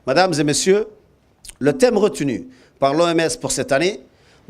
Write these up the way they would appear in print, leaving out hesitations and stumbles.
Mesdames et messieurs, le thème retenu par l'OMS pour cette année,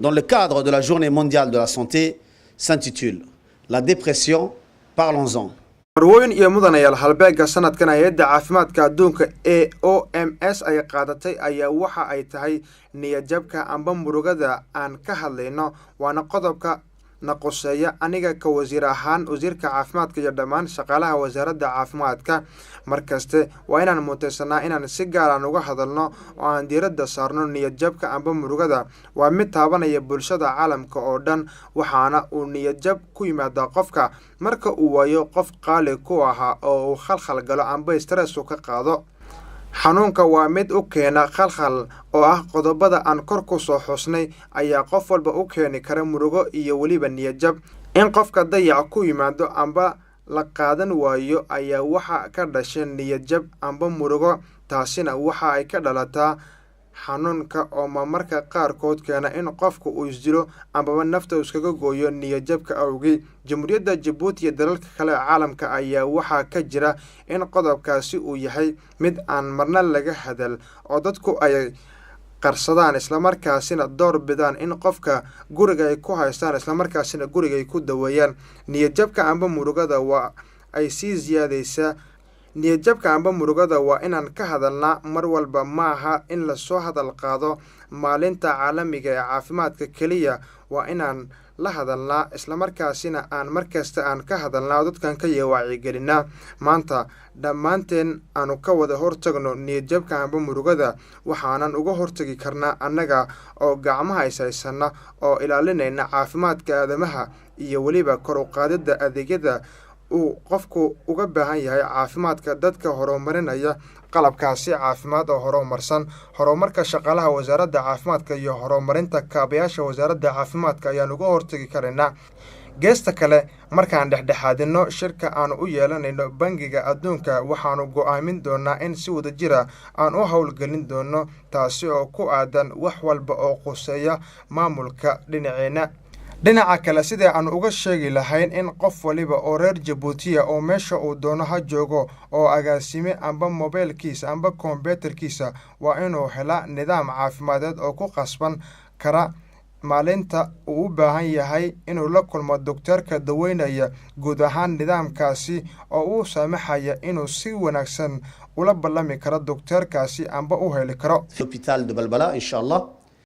dans le cadre de la Journée mondiale de la santé, s'intitule « La dépression, parlons-en ». marwooyin iyo mudanayaal halbeega sanadkan hay'adda caafimaadka adduunka ee OMS ay qaadatay ayaa waxa ay tahay niyadjabka amba murugada aan ka hadlayno waana qodobka naqoseeya aniga ka wasiir ahaan wasiirka caafimaadka iyo dhammaan shaqaalaha wasaaradda caafimaadka markaste waa inaan mutaysanaa inaan si gaar ah uga hadalno oo aan diiradda saarno niyadjabka amba murugada waa mid taabanaya bulshada caalamka oo dhan waxaana uu niyadjab ku yimaada qofka marka uu waayo qof qaali ku ahaa oo uu khalkhal galo amba stress ka qaado xanuunka waa mid u keena khalkhal oo ah qodobada aan kor ku soo xusnay ayaa qof walba u keeni kara murugo iyo weliba niyadjab in qofka dayac ku yimaado amba la qaadan waayo ayaa waxa ka dhashay niyadjab amba murugo taasina waxa ay ka dhalataa xanuunka oo marmarka qaarkood keena in qofku uu isdilo amba nafta iskaga gooyo niyadjabka awgii jamhuuriyadda Djibouti iyo dalalka kale ee caalamka ayaa waxa ka jira in qodobkaasi uu yahay mid aan marna laga hadal oo dadku ay qarsadaan isla markaasina door bidaan in qofka guriga ay ku haystaan isla markaasina guriga ay ku daweeyaan niyadjabka amba murugada waa ay sii ziyaadaysaa niyadjabka amba murugada waa inaan ka hadalnaa mar walba maaha in la soo hadal qaado maalinta caalamiga ee caafimaadka kaliya waa inaan la hadalnaa isla markaasina aan markasta aan ka hadalnaa dadkan ka wacyigelinaa maanta dhammaanteen aanu ka wada hortagno niyadjabka amba murugada waxaanan uga hortagi karnaa annaga oo gacmaha ishaysana oo ilaalinayna caafimaadka aadamaha iyo weliba kor u qaadida adeegyada uu qofku uga baahan yahay caafimaadka dadka horumarinaya qalabkaasi caafimaad oo horumarsan horumarka shaqaalaha wasaaradda caafimaadka iyo horumarinta kaabayaasha wasaaradda caafimaadka ayaan uga hortagi karaynaa geesta kale markaan dhexdhexaadino shirka aan u yeelanayno bangiga adduunka waxaanu go'aamin doonaa in si wadajira aan u howlgelin doono taasi oo ku aadan wax walba oo quseeya maamulka dhinaceena dhinaca kale sidii aan uga sheegi lahayn in qof waliba oo reer Djibouti oo meesha uu doono ha joogo oo agaasime amba mobilkiisa amba computerkiisa waa inuu hela nidaam caafimadeed oo ku qasban kara maalinta uu u baahan yahay inuu la kulmo doktorka daweynaya guud ahaan nidaamkaasi oo uu saamaxaya inuu si wanaagsan ula ballami karo doktorkaasi amba u heli karo hospital de Balbala inshallah